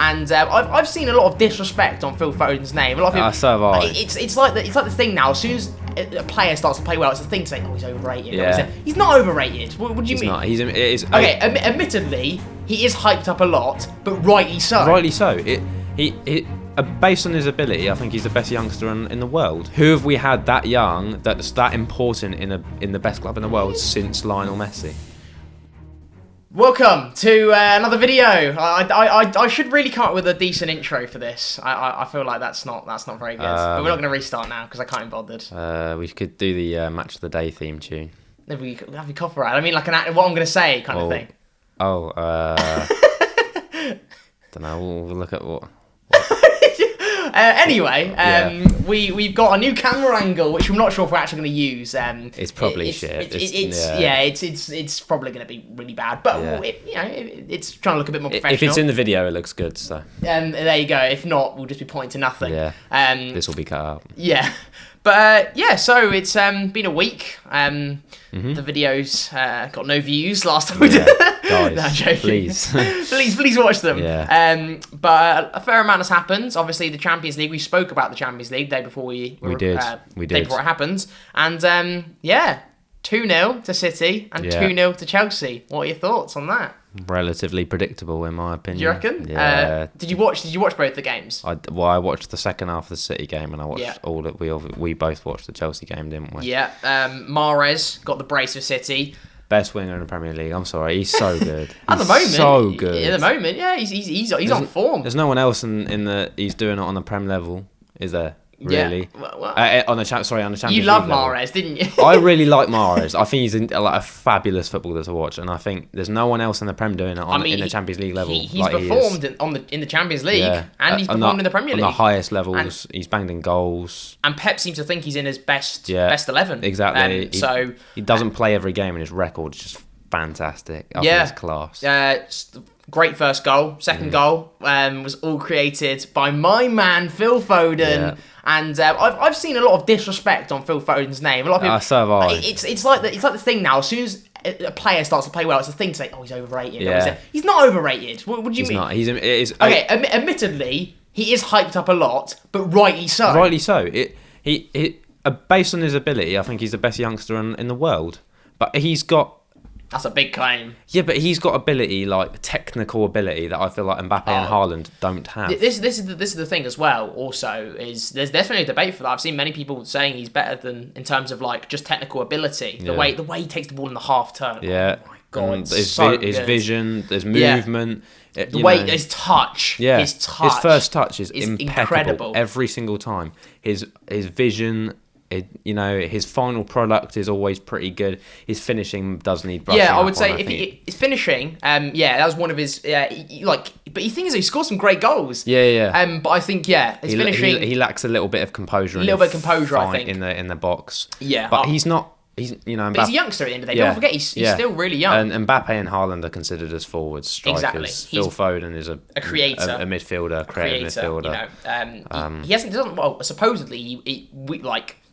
and I've seen a lot of disrespect on Phil Foden's name. A lot of people, so have I. It's like the thing now. As soon as a player starts to play well, it's a thing to say, "Oh, he's overrated." Yeah. He's not overrated. What do you mean? He's not. It is. Okay, admittedly, he is hyped up a lot, but rightly so. Rightly so. Based on his ability, I think he's the best youngster in the world. Who have we had that young, that's that important in the best club in the world since Lionel Messi? Welcome to another video. I should really come up with a decent intro for this. I feel like that's not very good. But we're not going to restart now because I can't be bothered. We could do the match of the day theme tune. Have we copyright? I mean, like what I'm going to say kind of thing. Don't know. We'll look at what. Anyway, we've got a new camera angle, which I'm not sure if we're actually going to use. It's probably shit. It's probably going to be really bad. But it's trying to look a bit more professional. If it's in the video, it looks good. So there you go. If not, we'll just be pointing to nothing. Yeah. This will be cut out. Yeah. But so it's been a week. The videos got no views last time we did. Guys, no, I'm joking. please. please watch them. Yeah. But a fair amount has happened. Obviously, the Champions League. We spoke about the Champions League day before we did. Day before it happened. And 2-0 to City and 2-0 to Chelsea. What are your thoughts on that? Relatively predictable, in my opinion. Do you reckon? Yeah. Did you watch both the games? I watched the second half of the City game, and I watched all of we both watched the Chelsea game, didn't we? Yeah. Mahrez got the brace for City. Best winger in the Premier League. I'm sorry, he's so good. At the moment, so good. At the moment, yeah, he's on form. There's no one else in the he's doing it on the Prem level, is there? Really? Yeah. On the Champions You League love level. Mahrez, didn't you? I really like Mahrez. I think he's a fabulous footballer to watch, and I think there's no one else in the Prem doing it in the Champions League level. He's performed in the Champions League, and he's performed in the Premier League on the highest levels. He's banged in goals, and Pep seems to think he's in his best 11. Exactly. He doesn't play every game, and his record is just fantastic. I think it's class. Great first goal. Second goal was all created by my man Phil Foden. Yeah. And I've seen a lot of disrespect on Phil Foden's name. A lot of people. So have I. It's like the thing now. As soon as a player starts to play well, it's a thing to say, "Oh, he's overrated." Yeah. He's not overrated. What do you mean? He's not. Okay. Admittedly, he is hyped up a lot, but rightly so. Rightly so. Based on his ability, I think he's the best youngster in the world. But he's got. That's a big claim. Yeah, but he's got ability, like technical ability, that I feel like Mbappe and Haaland don't have. This is the thing as well. Also, is there's definitely a debate for that. I've seen many people saying he's better than in terms of like just technical ability. The way he takes the ball in the half turn. Yeah. Oh my god, his vision, there's movement. His touch. Yeah. His touch. His first touch is impeccable incredible every single time. His vision. His final product is always pretty good. His finishing does need brushing. Yeah, I would say his finishing, that was one of his but the thing is, he scored some great goals. Yeah. But I think his finishing, he lacks a little bit of composure. I think, in the box. Yeah, but he's not. He's Mbappe, but he's a youngster at the end of the day. Don't forget, he's still really young. And Mbappe and Haaland are considered as forwards, strikers. Exactly. Phil Foden is a creator, a midfielder, creative midfielder. Supposedly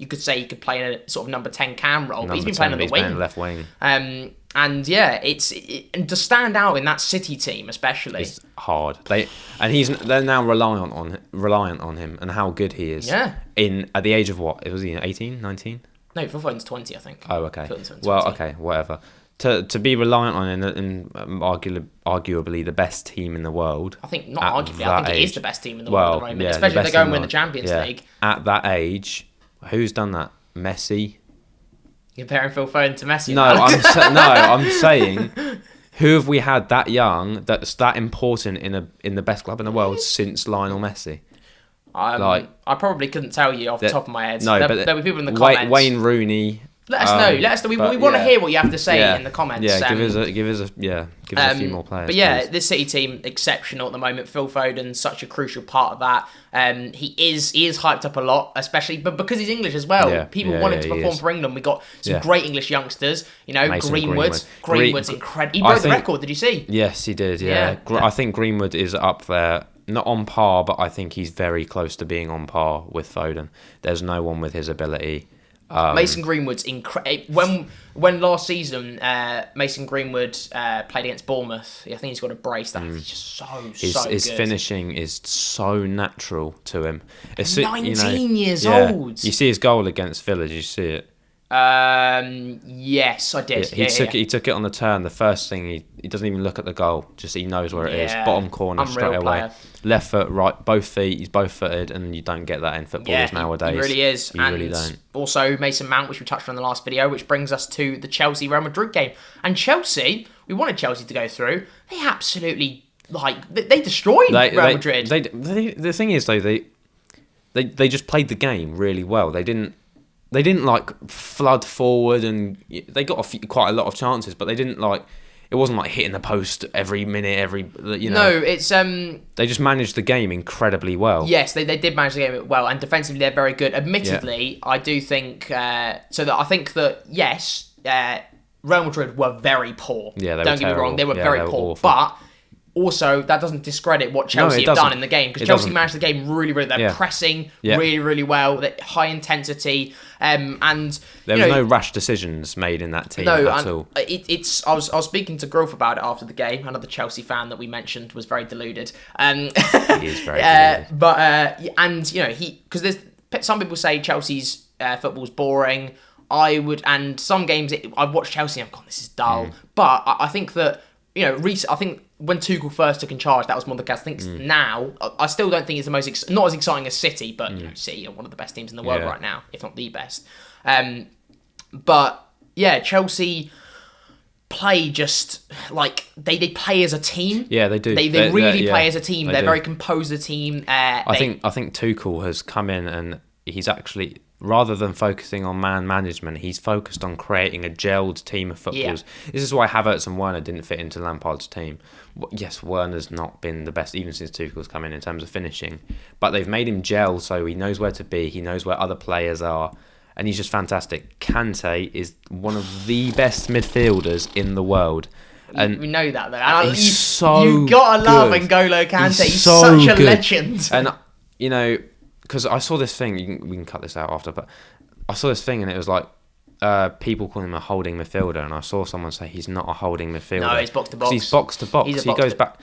you could say he could play in a sort of number 10 cam role, but he's been playing on the wing. Left wing. And to stand out in that City team, especially, it's hard. They're now reliant on him and how good he is. Yeah. At the age of what? Was he 18, 19? No, Phil Foden's 20, I think. Oh, okay. Well, okay, whatever. To be reliant on in arguably the best team in the world. I think not arguably. I think it is the best team in the world at the moment, especially if they go and win the Champions League. At that age. Who's done that? Messi? You're comparing Phil Foden to Messi? No, I'm saying, who have we had that young, that's that important in the best club in the world since Lionel Messi? I probably couldn't tell you off the top of my head. No, there were people in the comments. Wayne Rooney. Let us know. We want to hear what you have to say in the comments. Yeah, give us a few more players. But yeah, please. this City team exceptional at the moment. Phil Foden's such a crucial part of that. He is hyped up a lot, especially because he's English as well. Yeah, People want him to perform for England. We got some great English youngsters. Greenwood's incredible. He broke the record. Did you see? Yes, he did. Yeah. I think Greenwood is up there. Not on par, but I think he's very close to being on par with Foden. There's no one with his ability. Mason Greenwood's when last season Mason Greenwood played against Bournemouth. I think he's got a brace. He's just so good. His finishing is so natural to him. It's 19 years old. You see his goal against Villa. Did you see it? Yes, I did. He took it on the turn. The first thing he doesn't even look at the goal. Just he knows where it is. Bottom corner straight away. Left foot, right, both feet. He's both footed, and you don't get that in footballers nowadays. He really is. You really don't. Also, Mason Mount, which we touched on in the last video, which brings us to the Chelsea Real Madrid game. And Chelsea, we wanted Chelsea to go through. They absolutely they destroyed Real Madrid. The thing is though, they just played the game really well. They didn't like flood forward, and they got quite a lot of chances, but they didn't like. It wasn't like hitting the post every minute, No, it's They just managed the game incredibly well. Yes, they did manage the game well, and defensively they're very good. Admittedly, I do think I think that yes, Real Madrid were very poor. Yeah, they don't get me wrong, they were very poor, awful. but. Also, that doesn't discredit what Chelsea have done in the game, because Chelsea managed the game really, really. They're pressing really, really well. They're high intensity, and there was no rash decisions made in that team at all. I was speaking to Growth about it after the game. Another Chelsea fan that we mentioned was very deluded. He is very deluded. Because there's some people say Chelsea's football's boring. And some games I've watched Chelsea and I've gone, this is dull. But I think that. I think when Tuchel first took in charge, that was more the case. I think now, I still don't think it's the most not as exciting as City, but City are one of the best teams in the world right now, if not the best. But yeah, Chelsea play just like they play as a team. Yeah, they do. They really play as a team. They're very composed as a team. I think Tuchel has come in and he's actually. Rather than focusing on man management, he's focused on creating a gelled team of footballers. Yeah. This is why Havertz and Werner didn't fit into Lampard's team. Yes, Werner's not been the best, even since Tuchel's come in terms of finishing. But they've made him gel, so he knows where to be, he knows where other players are, and he's just fantastic. Kante is one of the best midfielders in the world. And we know that, though. You've got to love N'Golo Kante. He's such a legend. And, because I saw this thing, we can cut this out after, but I saw this thing and it was like people calling him a holding midfielder, and I saw someone say he's not a holding midfielder. No, he's box to box. He's box to box. He goes back.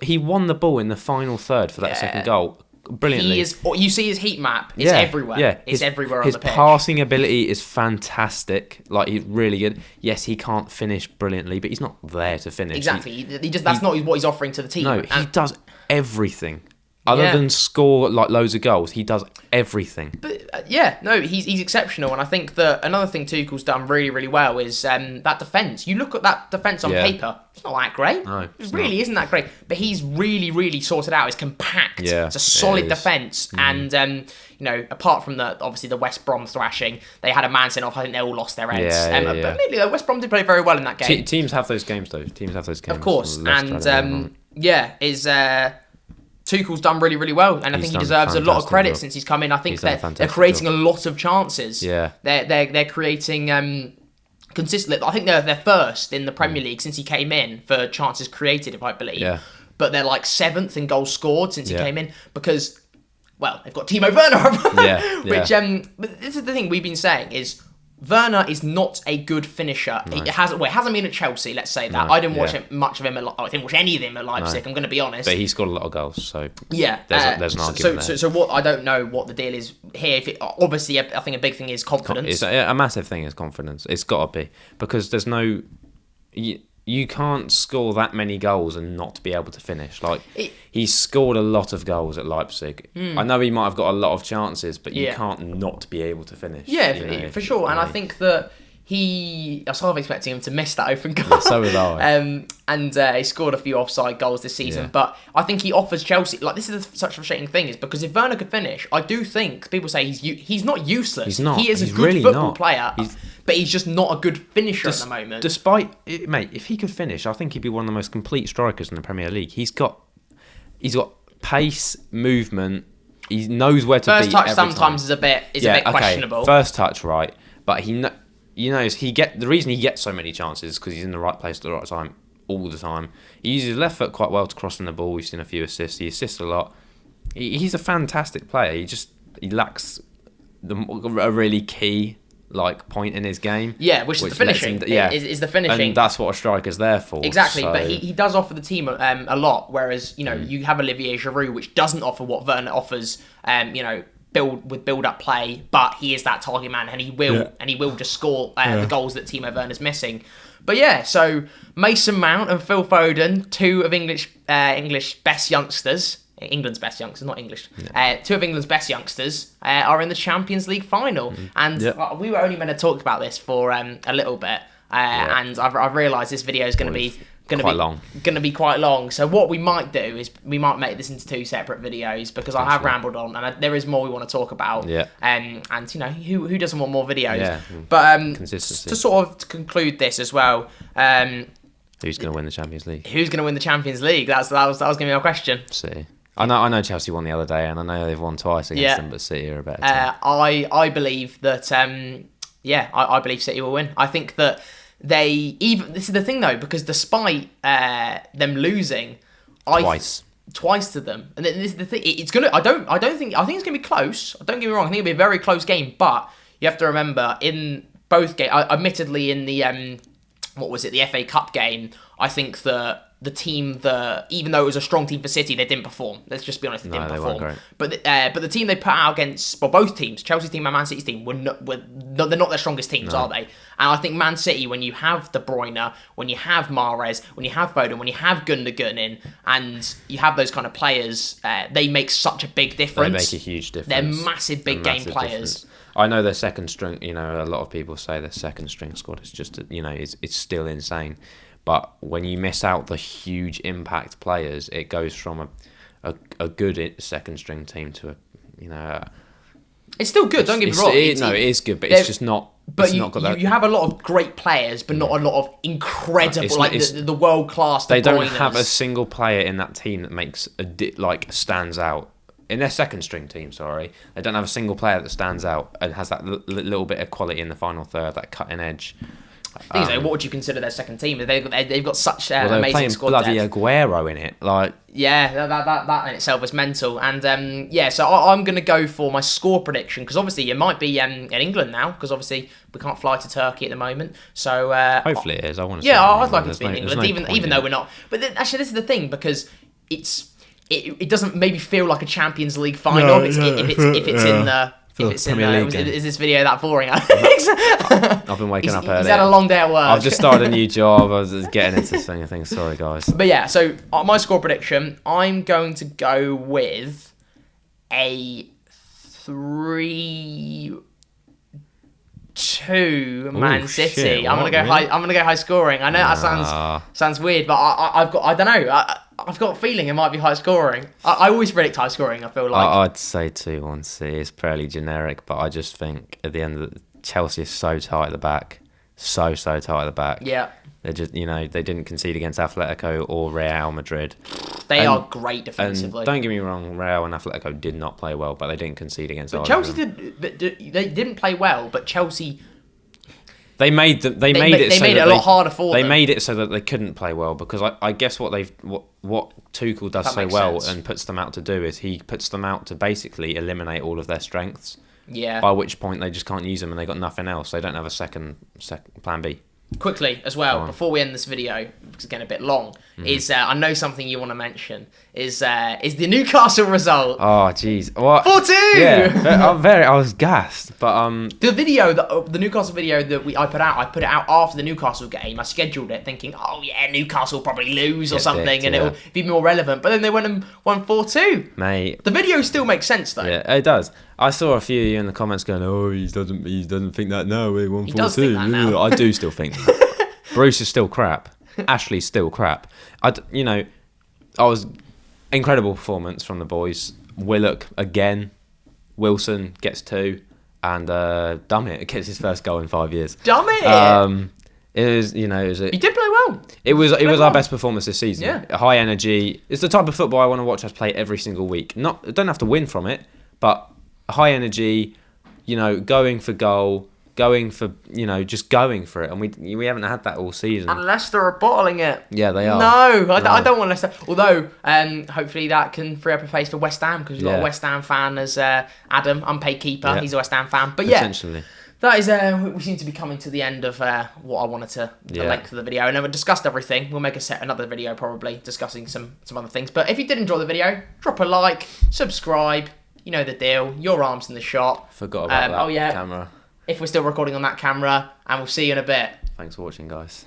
He won the ball in the final third for that second goal brilliantly. You see his heat map. It's everywhere. Yeah, it's everywhere on the pitch. His passing ability is fantastic. Like, he's really good. Yes, he can't finish brilliantly, but he's not there to finish. Exactly. That's not what he's offering to the team. No, he does everything. Other than score like loads of goals, he does everything. But he's exceptional, and I think that another thing Tuchel's done really, really well is that defence. You look at that defence on paper; it's not that great. No, it really isn't that great. But he's really, really sorted out. It's compact. Yeah, it's a solid defence, and apart from obviously the West Brom thrashing, they had a man sent off. I think they all lost their heads. But admittedly, West Brom did play very well in that game. Teams have those games, though. Teams have those games, of course, and Tuchel's done really, really well, and I think he deserves a lot of credit since he's come in. I think they're creating a lot of chances. Yeah, they're creating consistently. I think they're first in the Premier League since he came in for chances created, if I believe. Yeah. But they're like 7th in goals scored since he came in because, they've got Timo Werner. Which but this is the thing we've been saying is. Werner is not a good finisher. No. It hasn't been at Chelsea, let's say that. I didn't watch much of him I didn't watch any of him at Leipzig, I'm going to be honest. But he scored a lot of goals, so there's an argument there. So what, I don't know what the deal is here. Obviously, I think a big thing is confidence. A massive thing is confidence. It's got to be. Because there's no... You can't score that many goals and not be able to finish. He's scored a lot of goals at Leipzig. I know he might have got a lot of chances, but you can't not be able to finish. Yeah, for sure. And I think that I was half expecting him to miss that open goal. Yeah, so was I. And he scored a few offside goals this season. Yeah. But I think he offers Chelsea... this is such a frustrating thing, is because if Werner could finish, I do think people say he's not useless. He's not. He is a good football player. But he's just not a good finisher at the moment. Despite... Mate, if he could finish, I think he'd be one of the most complete strikers in the Premier League. He's got pace, movement. He knows where to be First touch sometimes is a bit questionable. First touch, right. But the reason he gets so many chances is because he's in the right place at the right time all the time. He uses his left foot quite well to cross in the ball. We've seen a few assists. He assists a lot. He's a fantastic player. He lacks a really key like point in his game. Yeah, which is the finishing. Is the finishing. And that's what a striker's there for. Exactly, so. But he does offer the team a lot, whereas, you know, you have Olivier Giroud, which doesn't offer what Werner offers, you know, build-up play, but he is that target man, and he will just score the goals that Timo Werner's missing. But yeah, so Mason Mount and Phil Foden, two of England's best youngsters, not English. Two of England's best youngsters are in the Champions League final, and we were only meant to talk about this for a little bit, and I've realised this video is going to be quite long. So what we might do is we might make this into two separate videos, because I have rambled on, and there is more we want to talk about. Yeah. And you know, who doesn't want more videos? Yeah. But consistency. To sort of conclude this as well. Who's going to win the Champions League? Who's going to win the Champions League? That was going to be my question. City. I know Chelsea won the other day, and I know they've won twice against them, but City are a better team. I believe that. I believe City will win. I think that this is the thing though, because despite them losing twice to them, and this is the thing, I think it's gonna be close. Don't get me wrong, I think it'll be a very close game, but you have to remember, in both games, admittedly in the the FA Cup game, I think that the team that, even though it was a strong team for City, they didn't perform. Let's just be honest, they didn't perform. Weren't great. But the team they put out against, well, both teams, Chelsea's team and Man City's team, they're not their strongest teams, are they? And I think Man City, when you have De Bruyne, when you have Mahrez, when you have Foden, when you have Gundogan in, and you have those kind of players, they make such a big difference. They make a huge difference. They're massive big game players. Difference. I know their second string, you know, a lot of people say their second string squad is just, you know, it's still insane. But when you miss out the huge impact players, it goes from a good second string team to it's still good. Don't get me wrong. It is good, but it's just not. But you have a lot of great players, but not a lot of incredible, the world class. They don't have a single player in that team that makes stands out. In their second string team, they don't have a single player that stands out and has that little bit of quality in the final third, that cutting edge. What would you consider their second team? They've got such amazing squad depth. Bloody Aguero in it, that in itself is mental. And so I'm going to go for my score prediction, because obviously it might be in England now, because obviously we can't fly to Turkey at the moment. So hopefully it is. I want to. I'd like it to be in England, even though we're not. But actually, this is the thing, because it doesn't maybe feel like a Champions League final if it's in the. Is this video that boring? I've been waking up early. He's had a long day at work. I've just started a new job. I was just getting into this thing. I think. Sorry, guys. But yeah, so my score prediction, I'm going to go with a 3-2 Man City. Shit, I'm gonna go high. I'm gonna go high scoring. I know that sounds weird, but I don't know. I've got a feeling it might be high scoring. I always predict high scoring, I feel like. I'd say 2-1 City. It's fairly generic, but I just think at the end of Chelsea is so tight at the back. So tight at the back. Yeah. They just, they didn't concede against Atletico or Real Madrid. They are great defensively. And don't get me wrong, Real and Atletico did not play well, but they didn't concede against either. Chelsea they didn't play well, but Chelsea... They made it a lot harder for them. They made it so that they couldn't play well, because I guess what Tuchel does so well and puts them out to do is he puts them out to basically eliminate all of their strengths. Yeah. By which point they just can't use them and they got nothing else. They don't have a second plan B. Quickly as well, before we end this video, because it's getting a bit long, is I know something you want to mention is the Newcastle result. Oh jeez, what? 4-2. Yeah, I was gassed, but the video the Newcastle video that I put it out after the Newcastle game. I scheduled it thinking, oh yeah, Newcastle will probably lose or something, and it'll be more relevant. But then they went and won 4-2. Mate, the video still makes sense though. Yeah, it does. I saw a few of you in the comments going, "Oh, he doesn't think that now. We won 4-2." He does think that now. I do still think that. Bruce is still crap. Ashley's still crap. I was incredible performance from the boys. Willock again. Wilson gets 2, and Dummett gets his first goal in 5 years. Dummett. It was, he did play well. It was our best performance this season. Yeah. High energy. It's the type of football I want to watch us play every single week. Don't have to win from it, but high energy, going for goal, just going for it, and we haven't had that all season. And Leicester are bottling it. Yeah, they are. No, I don't want Leicester. Although, hopefully that can free up a face for West Ham, because we've got a West Ham fan as Adam, unpaid keeper. Yeah. He's a West Ham fan, but potentially. that is, we seem to be coming to the end of what I wanted to, the length of the video. And then we've discussed everything. We'll make another video probably discussing some other things. But if you did enjoy the video, drop a like, subscribe. You know the deal. Your arm's in the shot. Forgot about that camera. If we're still recording on that camera. And we'll see you in a bit. Thanks for watching, guys.